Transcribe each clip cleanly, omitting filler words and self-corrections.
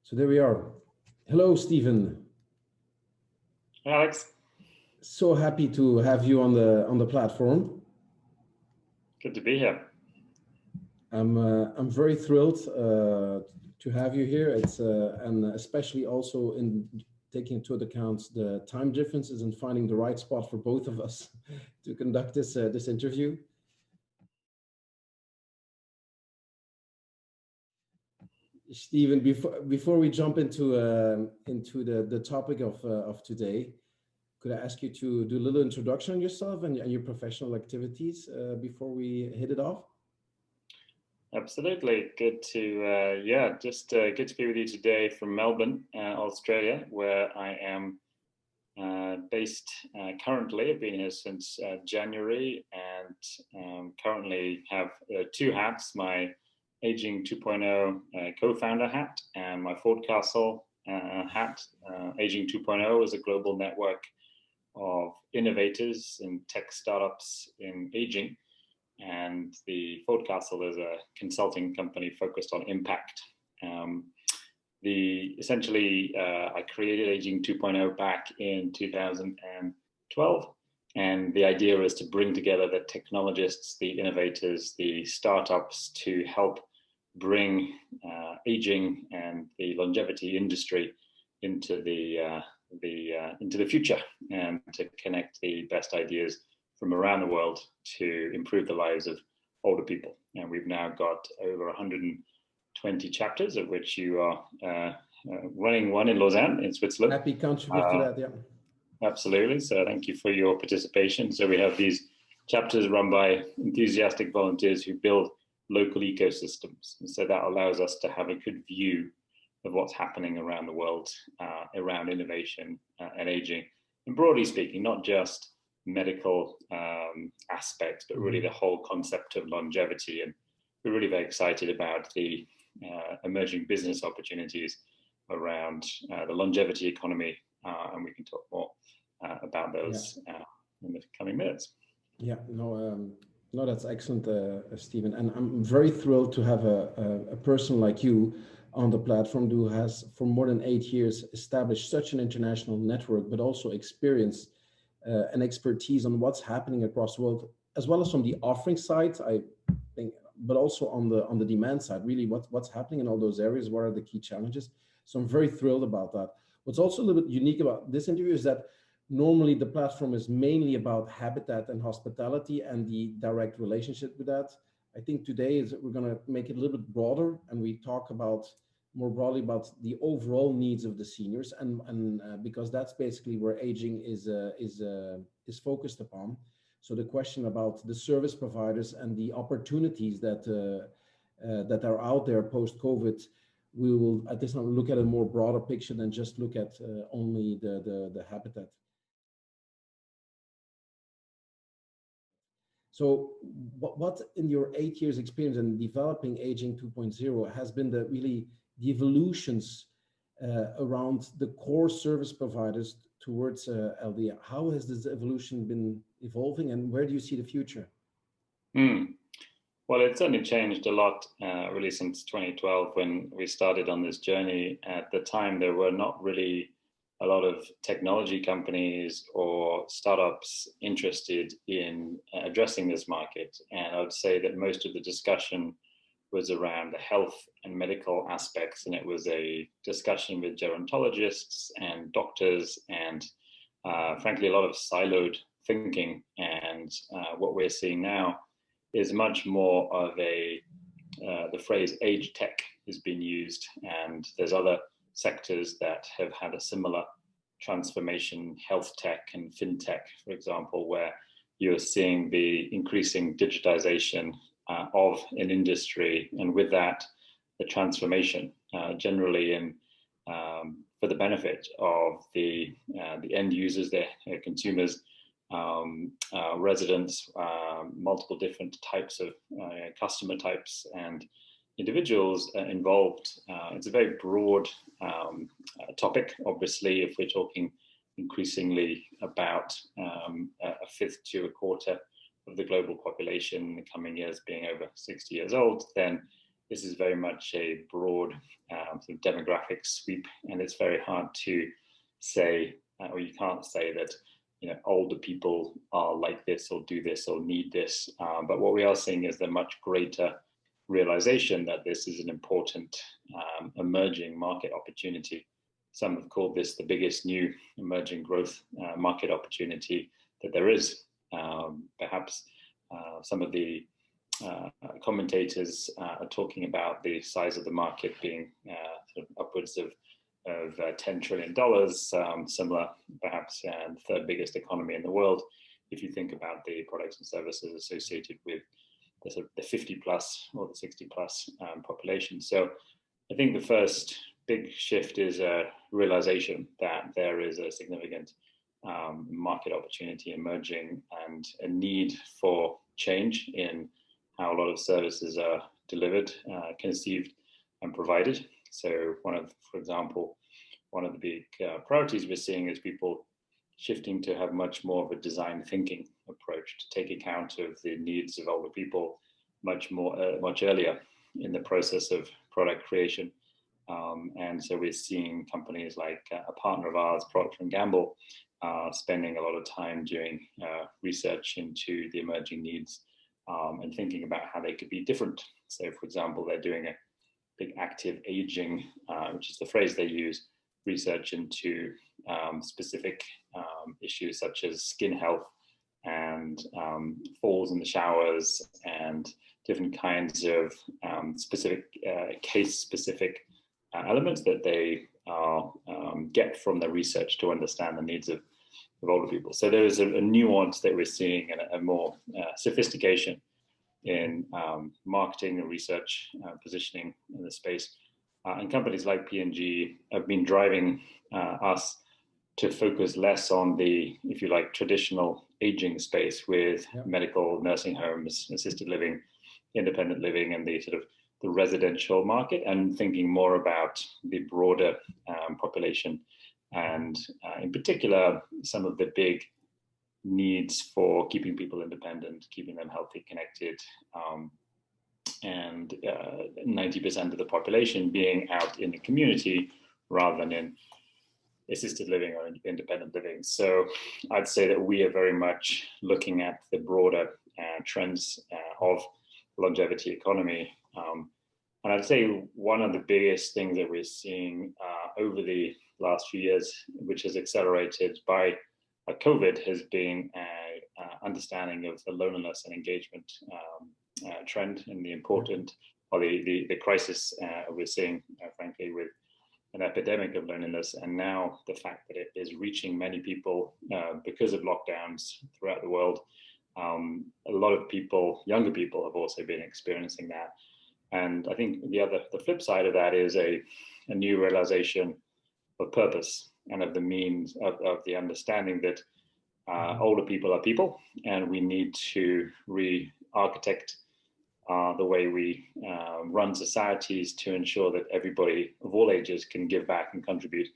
So there we are. Hello, Stephen. Alex, So happy to have you on the platform. good to be here. I'm very thrilled to have you here. It's and especially also in taking into account the time differences and finding the right spot for both of us to conduct this interview. Stephen, before we jump into the topic of today, could I ask you to do a little introduction on yourself and your professional activities before we hit it off? Absolutely. Good to, good to be with you today from Melbourne, Australia, where I am based currently. I've been here since January and currently have two hats, my Aging 2.0 co-founder hat and my Forecastle hat. Aging 2.0 is a global network of innovators and tech startups in aging. And the Forecastle is a consulting company focused on impact. I created Aging 2.0 back in 2012. And the idea is to bring together the technologists, the innovators, the startups to help bring aging and the longevity industry into the future and to connect the best ideas from around the world to improve the lives of older people. And we've now got over 120 chapters, of which you are running one in Lausanne, in Switzerland. Happy to contribute to that, yeah. Absolutely. So thank you for your participation. So we have these chapters run by enthusiastic volunteers who build local ecosystems. And so that allows us to have a good view of what's happening around the world, around innovation and aging. And broadly speaking, not just medical aspects, but really the whole concept of longevity. And we're really very excited about the emerging business opportunities around the longevity economy. And we can talk more about those in the coming minutes. Yeah, no, that's excellent, Stephen. And I'm very thrilled to have a person like you on the platform who has, for more than 8 years, established such an international network, but also experience and expertise on what's happening across the world, as well as from the offering side, I think, but also on the demand side, really what's happening in all those areas, what are the key challenges. So I'm very thrilled about that. What's also a little bit unique about this interview is that normally the platform is mainly about habitat and hospitality and the direct relationship with that. I think today we're going to make it a little bit broader, and we talk about more broadly about the overall needs of the seniors, and because that's basically where aging is focused upon. So the question about the service providers and the opportunities that are out there post COVID, we will at this time look at a more broader picture than just look at only the habitat. So what in your 8 years experience in developing Aging 2.0 has been the evolutions around the core service providers towards LD? How has this evolution been evolving, and where do you see the future? Well, it's certainly changed a lot really since 2012 when we started on this journey. At the time, there were not really a lot of technology companies or startups interested in addressing this market. And I would say that most of the discussion was around the health and medical aspects. And it was a discussion with gerontologists and doctors and frankly, a lot of siloed thinking. And what we're seeing now is much more of the phrase age tech is being used. And there's other sectors that have had a similar transformation, health tech and fintech, for example, where you're seeing the increasing digitization of an industry, and with that, the transformation generally in for the benefit of the end users, the consumers, residents, multiple different types of customer types and individuals involved. It's a very broad topic. Obviously, if we're talking increasingly about a fifth to a quarter of the global population in the coming years being over 60 years old, then this is very much a broad sort of demographic sweep, and it's very hard to say, or you can't say that older people are like this or do this or need this. But what we are seeing is the much greater realization that this is an important emerging market opportunity. Some have called this the biggest new emerging growth market opportunity that there is. Perhaps some of the commentators are talking about the size of the market being sort of upwards of $10 trillion, similar perhaps the third biggest economy in the world, if you think about the products and services associated with the sort of the 50 plus or the 60 plus population. So I think the first big shift is a realization that there is a significant market opportunity emerging and a need for change in how a lot of services are delivered, conceived, and provided. So for example, one of the big priorities we're seeing is people shifting to have much more of a design thinking approach to take account of the needs of older people much earlier in the process of product creation. And so we're seeing companies like a partner of ours, Procter & Gamble, spending a lot of time doing research into the emerging needs and thinking about how they could be different. So, for example, they're doing a big active aging, which is the phrase they use, research into specific issues such as skin health and falls in the showers and different kinds of specific case-specific elements that they get from the research to understand the needs of older people. So there is a nuance that we're seeing and a more sophistication in marketing and research positioning in the space. And companies like P&G have been driving us to focus less on the, if you like, traditional aging space with medical nursing homes, assisted living, independent living, and the sort of the residential market, and thinking more about the broader population, and in particular, some of the big needs for keeping people independent, keeping them healthy, connected, and 90% of the population being out in the community rather than in assisted living or independent living. So I'd say that we are very much looking at the broader trends of longevity economy. And I'd say one of the biggest things that we're seeing over the last few years, which has accelerated by COVID, has been an understanding of the loneliness and engagement trend and the important, or the crisis we're seeing, frankly, with an epidemic of loneliness. And now the fact that it is reaching many people because of lockdowns throughout the world. A lot of people, younger people, have also been experiencing that. And I think the flip side of that is a new realization of purpose and of the means of the understanding that older people are people, and we need to re-architect the way we run societies to ensure that everybody of all ages can give back and contribute.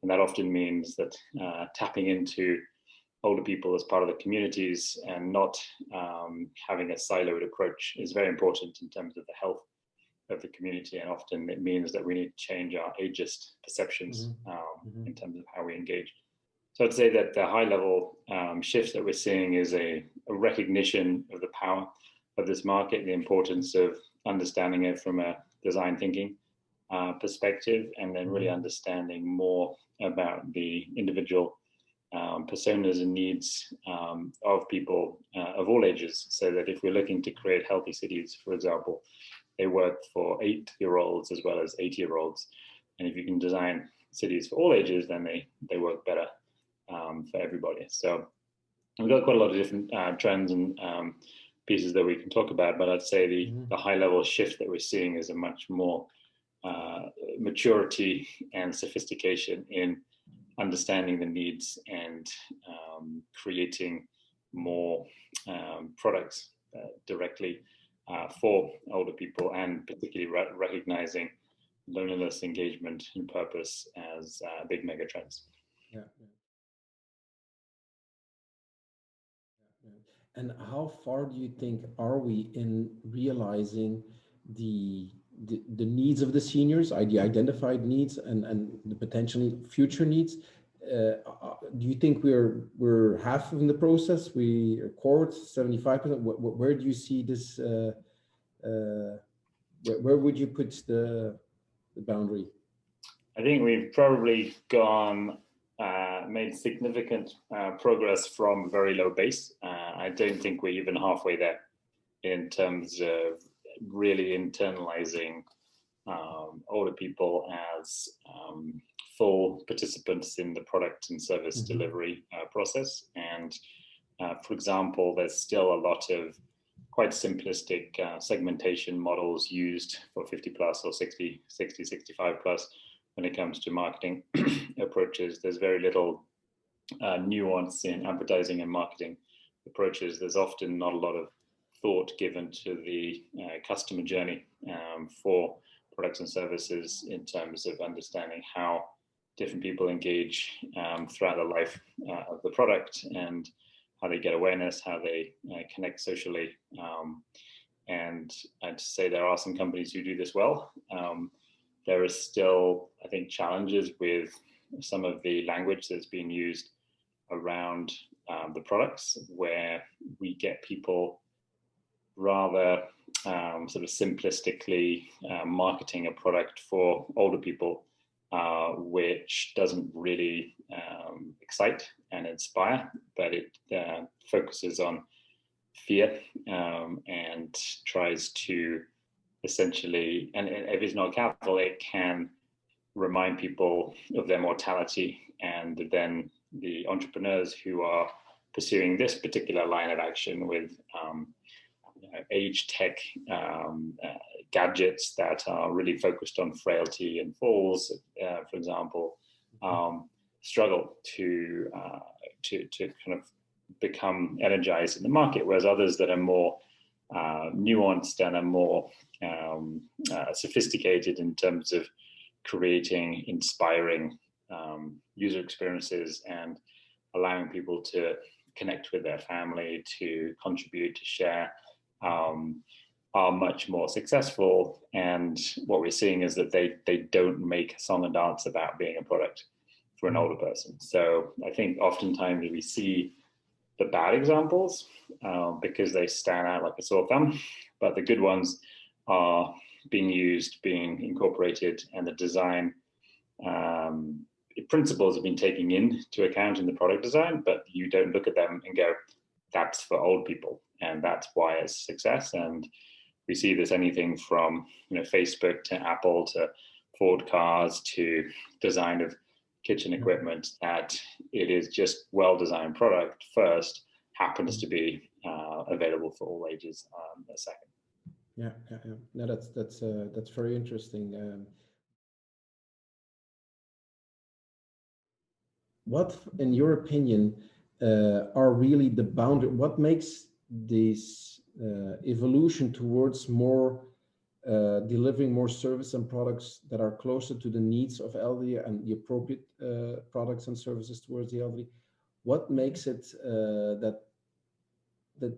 And that often means that tapping into older people as part of the communities and not having a siloed approach is very important in terms of the health of the community. And often it means that we need to change our ageist perceptions in terms of how we engage. So I'd say that the high level shifts that we're seeing is a recognition of the power of this market, the importance of understanding it from a design thinking perspective, and then really understanding more about the individual personas and needs of people of all ages. So that if we're looking to create healthy cities, for example, they work for 8-year-olds as well as 80-year-olds. And if you can design cities for all ages, then they work better for everybody. So we've got quite a lot of different trends and pieces that we can talk about, but I'd say the high level shift that we're seeing is a much more maturity and sophistication in understanding the needs and creating more products directly for older people, and particularly recognizing loneliness, engagement, and purpose as big mega trends. Yeah. And how far do you think are we in realizing the the needs of the seniors, the identified needs, and the potentially future needs. Do you think we're half in the process? We are quarter, 75%. Where do you see this? Where would you put the boundary? I think we've probably made significant progress from a very low base. I don't think we're even halfway there in terms of really internalizing older people as full participants in the product and service delivery process. And for example, there's still a lot of quite simplistic segmentation models used for 50 plus or 60, 65 plus when it comes to marketing approaches. There's very little nuance in advertising and marketing approaches. There's often not a lot of thought given to the customer journey for products and services in terms of understanding how different people engage throughout the life of the product and how they get awareness, how they connect socially. And I'd say there are some companies who do this well. There is still, I think, challenges with some of the language that's being used around the products, where we get people rather sort of simplistically marketing a product for older people, which doesn't really excite and inspire, but it focuses on fear and tries to essentially, and if it's not careful, it can remind people of their mortality. And then the entrepreneurs who are pursuing this particular line of action with age tech gadgets that are really focused on frailty and falls, for example, struggle to kind of become energized in the market, whereas others that are more nuanced and are more sophisticated in terms of creating inspiring user experiences and allowing people to connect with their family, to contribute, to share, are much more successful. And what we're seeing is that they don't make a song and dance about being a product for an older person. So I think oftentimes we see the bad examples because they stand out like a sore thumb, but the good ones are being used, being incorporated, and the design principles have been taken into account in the product design, but you don't look at them and go, that's for old people, and that's why it's a success. And we see this anything from Facebook to Apple to Ford cars to design of kitchen equipment, that it is just well-designed product first, happens to be available for all ages a second. Yeah. No, that's very interesting. What, in your opinion, are really the boundary? What makes this evolution towards more delivering more service and products that are closer to the needs of elderly and the appropriate products and services towards the elderly? What makes it that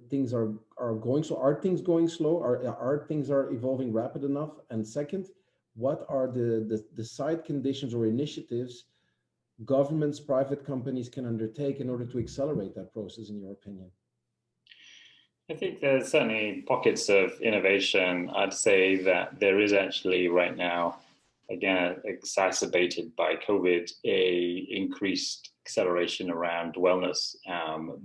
things are going so? Are things going slow? Are things evolving rapid enough? And second, what are the side conditions or initiatives governments, private companies can undertake in order to accelerate that process, in your opinion? I think there's certainly pockets of innovation. I'd say that there is actually right now, again, exacerbated by COVID, a increased acceleration around wellness.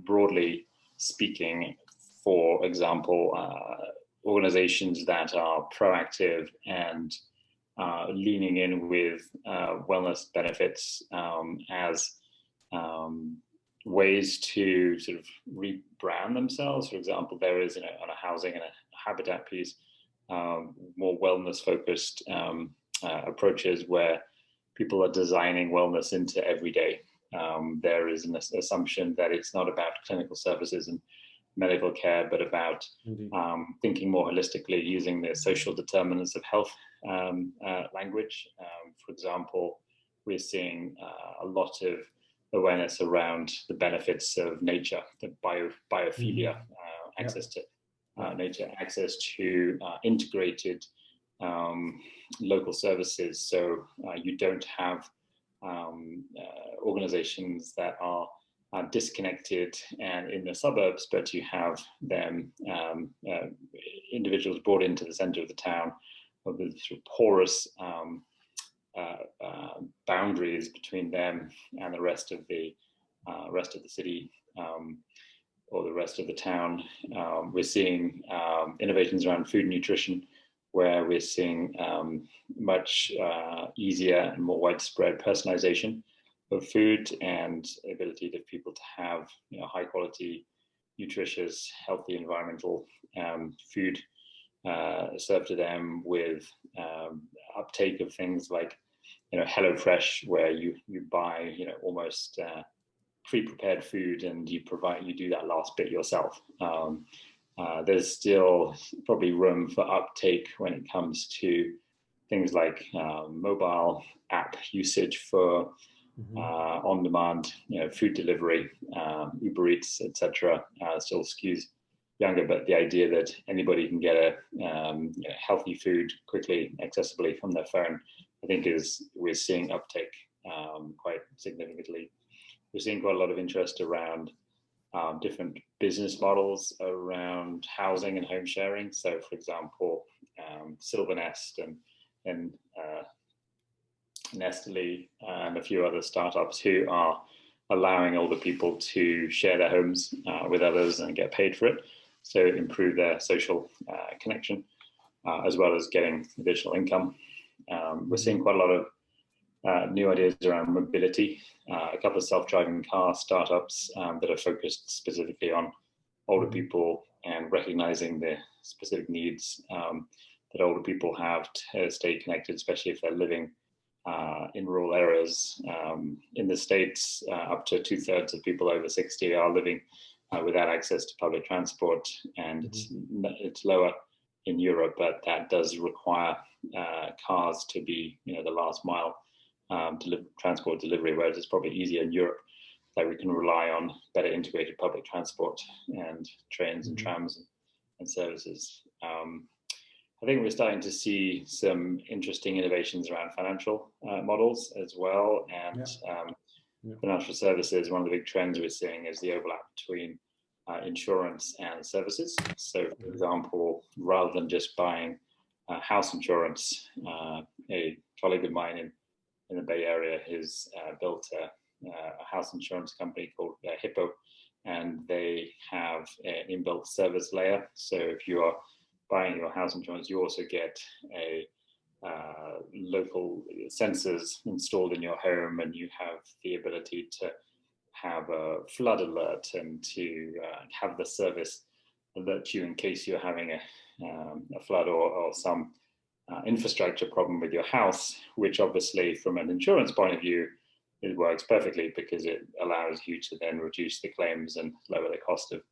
Broadly speaking, for example, organizations that are proactive and leaning in with wellness benefits as ways to sort of rebrand themselves. For example, there is on a housing and a habitat piece, more wellness focused approaches where people are designing wellness into every day. There is an assumption that it's not about clinical services and medical care, but about thinking more holistically, using the social determinants of health language. For example, we're seeing a lot of awareness around the benefits of nature, the biophilia, access to nature, access to integrated local services. So you don't have organizations that are disconnected and in the suburbs, but you have them individuals brought into the center of the town, or the sort of porous boundaries between them and the rest of the city, or the rest of the town. We're seeing innovations around food and nutrition, where we're seeing much easier and more widespread personalization of food, and ability of people to have high quality, nutritious, healthy, environmental food served to them, with uptake of things like HelloFresh, where you buy almost pre-prepared food, and you do that last bit yourself. There's still probably room for uptake when it comes to things like mobile app usage for on-demand, food delivery, Uber Eats, etc. Still skews younger, but the idea that anybody can get a healthy food quickly, accessibly from their phone, I think we're seeing uptake quite significantly. We're seeing quite a lot of interest around different business models around housing and home sharing. So, for example, Silvernest and Nestle and a few other startups who are allowing older people to share their homes with others and get paid for it, so improve their social connection, as well as getting additional income. We're seeing quite a lot of new ideas around mobility, a couple of self-driving car startups that are focused specifically on older people and recognizing the specific needs that older people have to stay connected, especially if they're living in rural areas. In the States, up to 2/3 of people over 60 are living without access to public transport, and it's lower in Europe, but that does require cars to be the last mile transport delivery, whereas it's probably easier in Europe that we can rely on better integrated public transport and trains and trams and services. I think we're starting to see some interesting innovations around financial models as well, and financial services. One of the big trends we're seeing is the overlap between insurance and services. So, for example, rather than just buying house insurance, a colleague of mine in the Bay Area has built a house insurance company called Hippo, and they have an inbuilt service layer. So if you are buying your house insurance, you also get a local sensors installed in your home, and you have the ability to have a flood alert and to have the service alert you in case you're having a flood or some infrastructure problem with your house, which obviously from an insurance point of view, it works perfectly because it allows you to then reduce the claims and lower the cost of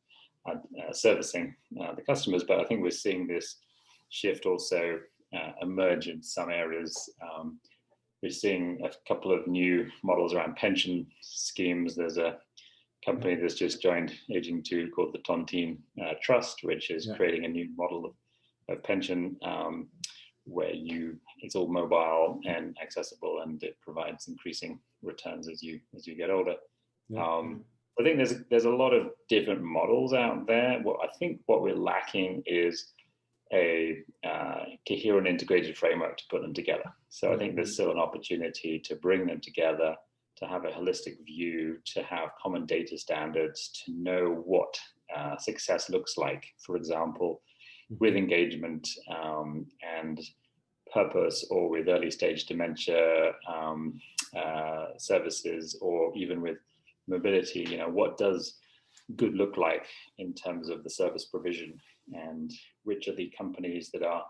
servicing the customers. But I think we're seeing this shift also emerge in some areas. We're seeing a couple of new models around pension schemes. There's a company that's just joined Aging 2 called the Tontine Trust, which is creating a new model of pension where it's all mobile and accessible, and it provides increasing returns as you get older. I think there's a lot of different models out there. I think what we're lacking is a coherent, integrated framework to put them together. So I think there's still an opportunity to bring them together, to have a holistic view, to have common data standards, to know what success looks like, for example, with engagement and purpose, or with early stage dementia services, or even with mobility. What does good look like in terms of the service provision, and which are the companies that are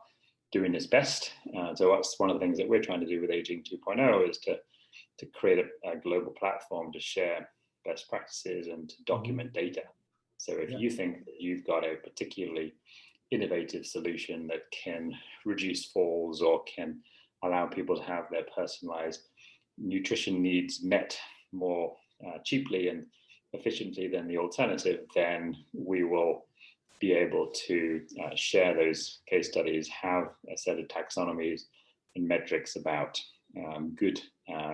doing this best? So that's one of the things that we're trying to do with Aging 2.0, is to create a global platform to share best practices and to document data. So if you think that you've got a particularly innovative solution that can reduce falls or can allow people to have their personalized nutrition needs met more cheaply and efficiently than the alternative, then we will be able to share those case studies, have a set of taxonomies and metrics about good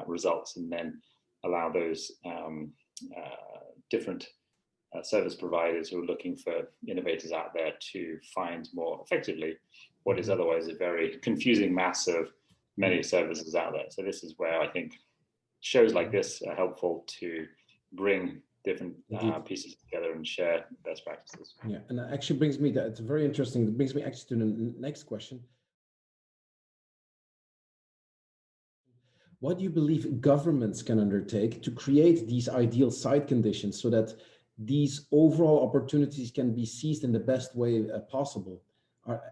results, and then allow those different service providers who are looking for innovators out there to find more effectively what is otherwise a very confusing mass of many services out there. So this is where I think shows like this are helpful to bring different pieces together and share best practices. Yeah, and that actually brings me, that's very interesting. It brings me actually to the next question. What do you believe governments can undertake to create these ideal site conditions so that these overall opportunities can be seized in the best way possible?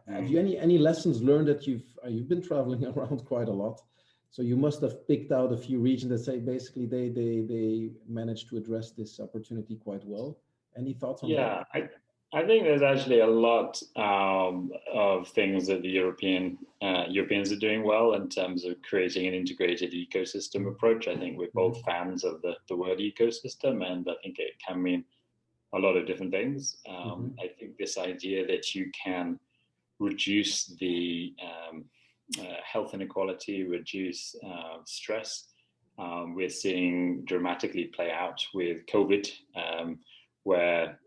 Have you any lessons learned that you've been traveling around quite a lot? So you must have picked out a few regions that say basically they managed to address this opportunity quite well. Any thoughts on that? Yeah, I think there's actually a lot of things that the Europeans are doing well in terms of creating an integrated ecosystem approach. I think we're both fans of the word ecosystem, and I think it can mean a lot of different things. I think this idea that you can reduce the health inequality, reduce stress, we're seeing dramatically play out with COVID, where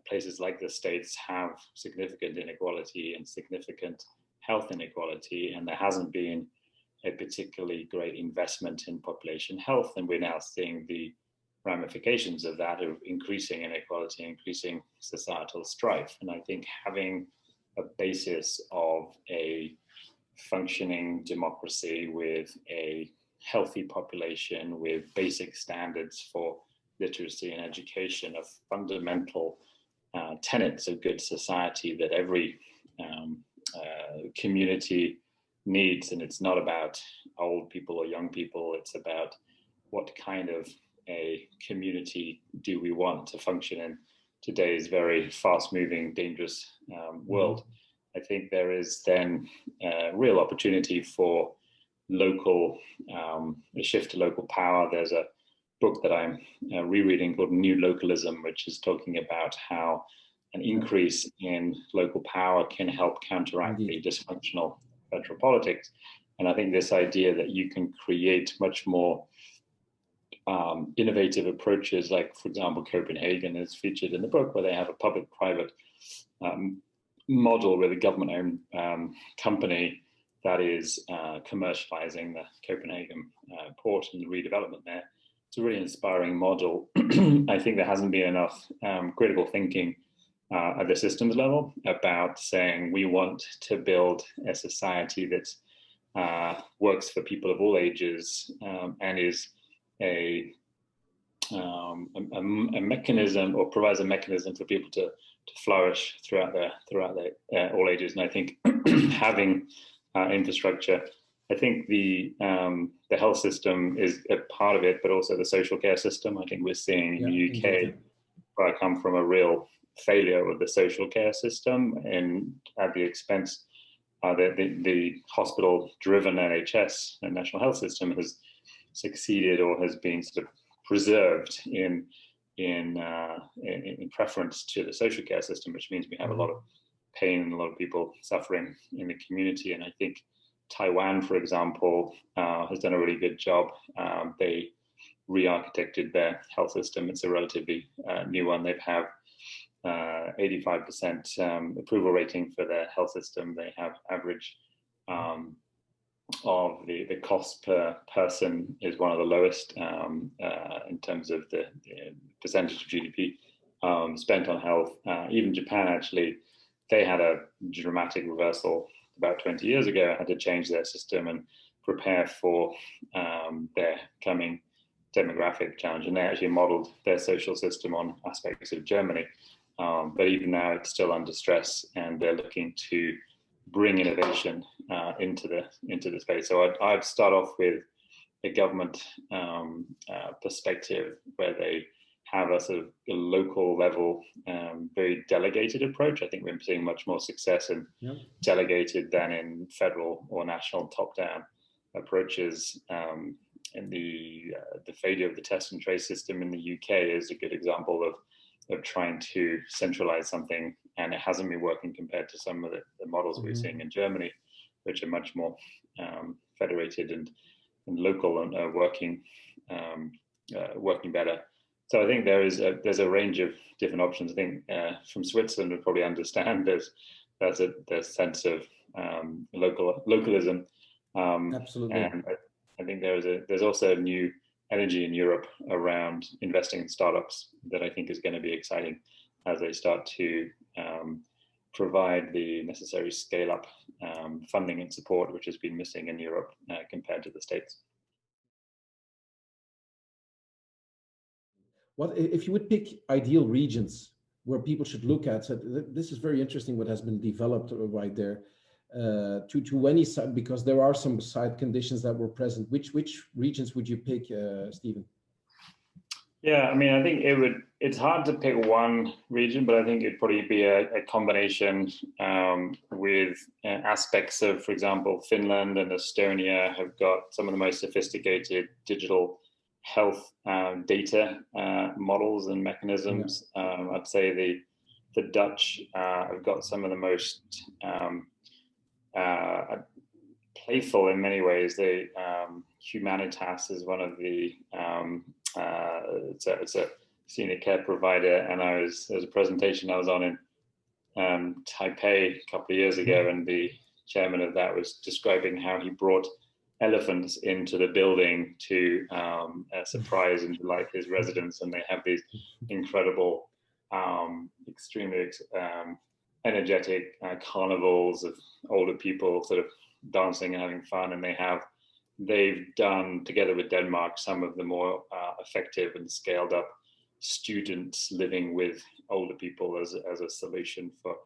places like the States have significant inequality and significant health inequality, and there hasn't been a particularly great investment in population health, and we're now seeing the ramifications of that, of increasing inequality, increasing societal strife. And I think having a basis of a functioning democracy with a healthy population, with basic standards for literacy and education, are fundamental tenets of good society that every community needs. And it's not about old people or young people, it's about what kind of a community do we want to function in today's very fast-moving, dangerous world. I think there is then a real opportunity for local, a shift to local power. There's a book that I'm rereading called New Localism, which is talking about how an increase in local power can help counteract the dysfunctional federal politics. And I think this idea that you can create much more innovative approaches, like, for example, Copenhagen is featured in the book, where they have a public-private model with a government-owned company that is commercializing the Copenhagen port and the redevelopment there. It's a really inspiring model. I think there hasn't been enough critical thinking at the systems level about saying we want to build a society that works for people of all ages and is a mechanism, or provides a mechanism for people to flourish throughout all ages. And I think having infrastructure, I think the health system is a part of it, but also the social care system. I think we're seeing in the UK, where I come from, a real failure of the social care system, and at the expense the hospital-driven NHS and national health system has succeeded, or has been sort of preserved in preference to the social care system, which means we have a lot of pain and a lot of people suffering in the community. And I think Taiwan, for example, has done a really good job. They re-architected their health system. It's a relatively new one. They've have 85% approval rating for their health system. They have average of the cost per person is one of the lowest in terms of the percentage of GDP spent on health. Even Japan, actually, they had a dramatic reversal about 20 years ago, had to change their system and prepare for their coming demographic challenge. And they actually modeled their social system on aspects of Germany. But even now, it's still under stress, and they're looking to bring innovation into the space. So I'd start off with a government perspective, where they have a sort of a local level, very delegated approach. I think we're seeing much more success in delegated than in federal or national top-down approaches. And the failure of the test and trace system in the UK is a good example of of trying to centralize something, and it hasn't been working compared to some of the models we're seeing in Germany, which are much more federated and local and working better. So I think there's a range of different options. I think from Switzerland would probably understand there's a sense of localism. Absolutely. And I think there's also new energy in Europe around investing in startups that I think is going to be exciting as they start to provide the necessary scale up funding and support, which has been missing in Europe compared to the States. What if you would pick ideal regions where people should look at? So this is very interesting what has been developed right there. To any side, because there are some side conditions that were present. Which regions would you pick, Stephen? Yeah, I mean, I think it's hard to pick one region, but I think it'd probably be a combination with aspects of, for example, Finland and Estonia have got some of the most sophisticated digital health data models and mechanisms. Yeah. I'd say the Dutch have got some of the most playful in many ways. They Humanitas is one of the it's a senior care provider, and there was a presentation I was on in Taipei a couple of years ago, and the chairman of that was describing how he brought elephants into the building to surprise and delight his residents, and they have these incredible, extremely energetic carnivals of older people sort of dancing and having fun, and they've done, together with Denmark, some of the more effective and scaled up students living with older people as a solution for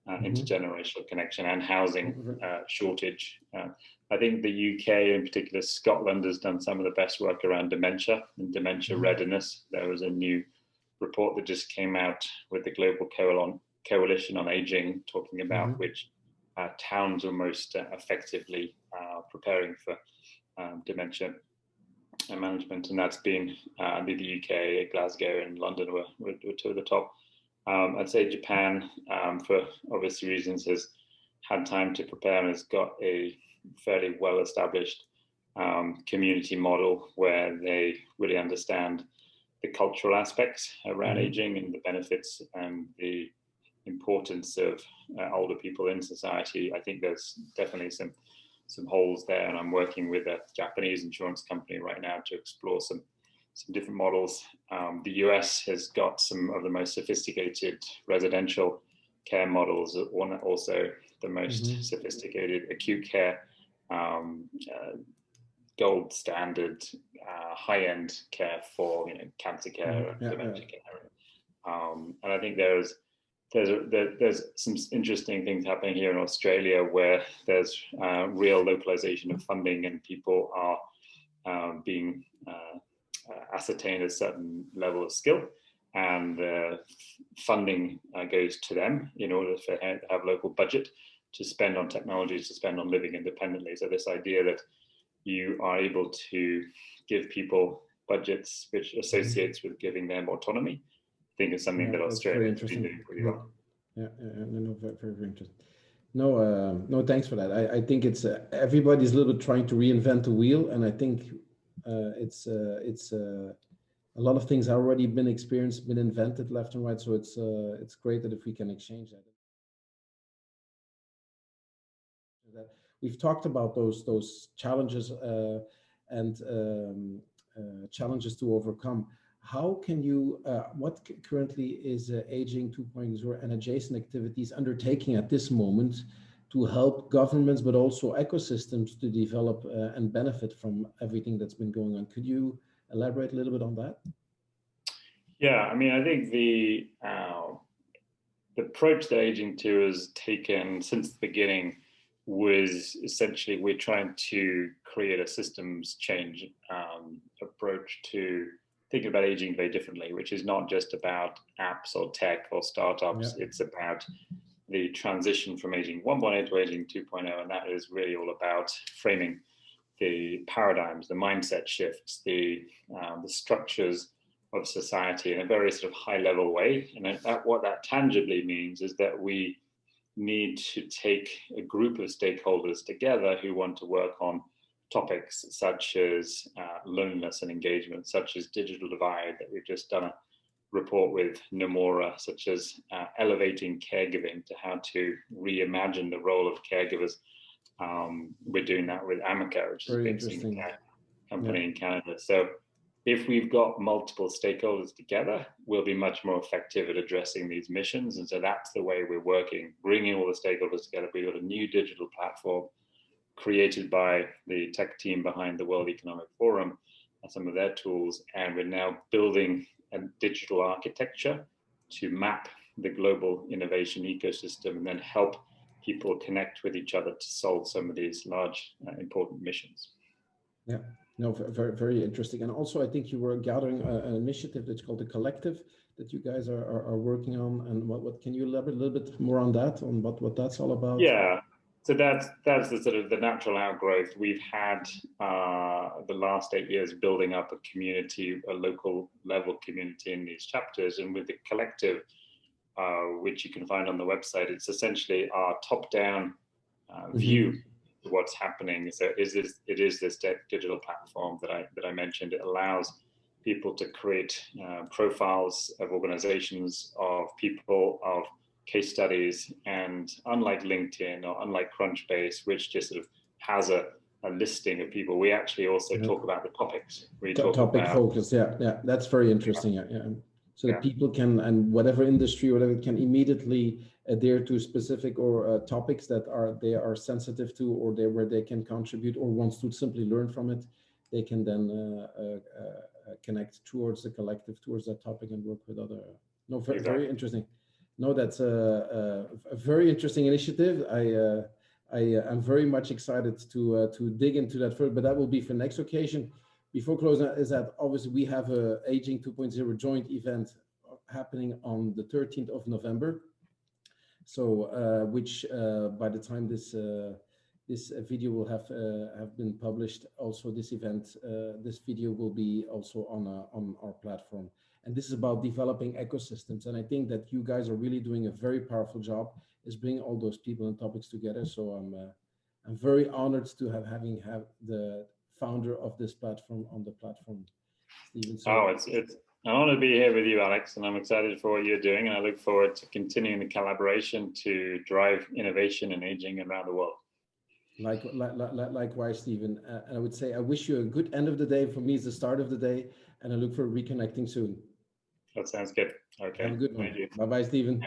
intergenerational connection and housing shortage. I think the UK, in particular Scotland, has done some of the best work around dementia and dementia readiness. There was a new report that just came out with the Global Coalition on Aging, talking about which towns are most effectively preparing for dementia management, and that's been the UK, Glasgow and London were two of the top. I'd say Japan, for obvious reasons, has had time to prepare and has got a fairly well-established community model where they really understand the cultural aspects around aging and the benefits and the importance of older people in society. I think there's definitely some holes there, and I'm working with a Japanese insurance company right now to explore some different models. The US has got some of the most sophisticated residential care models, also the most sophisticated acute care, gold standard, high-end care for cancer care and dementia care. And I think there's some interesting things happening here in Australia where there's real localization of funding, and people are being ascertained a certain level of skill, and funding goes to them in order to have local budget to spend on technologies, to spend on living independently. So this idea that you are able to give people budgets which associates with giving them autonomy, I think is something that Australia has been doing pretty well. Yeah, no, very, very interesting. No, thanks for that. I think it's everybody's a little bit trying to reinvent the wheel, and I think it's a lot of things have already been experienced, been invented left and right. So it's great that if we can exchange that. We've talked about those challenges and challenges to overcome. How can you, what currently is Aging 2.0 and adjacent activities undertaking at this moment to help governments, but also ecosystems to develop and benefit from everything that's been going on? Could you elaborate a little bit on that? Yeah, I mean, I think the approach that Aging 2 has taken since the beginning was essentially we're trying to create a systems change approach to thinking about aging very differently, which is not just about apps or tech or startups. It's about the transition from Aging 1.0 to Aging 2.0, and that is really all about framing the paradigms, the mindset shifts, the structures of society in a very sort of high level way. And what that tangibly means is that we need to take a group of stakeholders together who want to work on topics such as loneliness and engagement, such as digital divide, that we've just done a report with Nomura, such as elevating caregiving, to how to reimagine the role of caregivers. We're doing that with Amica, which is a big senior care company in Canada. So if we've got multiple stakeholders together, we'll be much more effective at addressing these missions. And so that's the way we're working, bringing all the stakeholders together. We've got a new digital platform created by the tech team behind the World Economic Forum and some of their tools. And we're now building a digital architecture to map the global innovation ecosystem and then help people connect with each other to solve some of these large, important missions. Yeah, no, very, very interesting. And also, I think you were gathering an initiative that's called the Collective that you guys are working on. And what can you elaborate a little bit more on that, on what that's all about? Yeah, so that's the sort of the natural outgrowth. We've had the last 8 years building up a community, a local level community in these chapters. And with the Collective, which you can find on the website, it's essentially our top-down view of what's happening. So it is this digital platform that I mentioned. It allows people to create profiles of organizations, of people, of case studies, and unlike LinkedIn or unlike Crunchbase, which just sort of has a listing of people, we actually also talk about the topics. We talk topic about focus. Yeah, that's very interesting. Yeah. So that people can, and whatever industry, whatever, can immediately adhere to specific or topics that they are sensitive to, or where they can contribute, or wants to simply learn from it. They can then connect towards the Collective, towards that topic, and work with other. No, very interesting. No, that's a very interesting initiative. I am very much excited to dig into that further, but that will be for next occasion. Before closing, is that obviously we have a Aging 2.0 joint event happening on the 13th of November. So, which by the time this video will have been published, also this event, this video will be also on our platform. And this is about developing ecosystems. And I think that you guys are really doing a very powerful job, is bringing all those people and topics together. So I'm very honored to have the founder of this platform on the platform, Stephen. So, it's an honor to be here with you, Alex, and I'm excited for what you're doing, and I look forward to continuing the collaboration to drive innovation and aging around the world. Likewise, Stephen. And I would say I wish you a good end of the day. For me, it's the start of the day, and I look for reconnecting soon. That sounds good. Okay. Have a good one. Bye-bye, Stephen.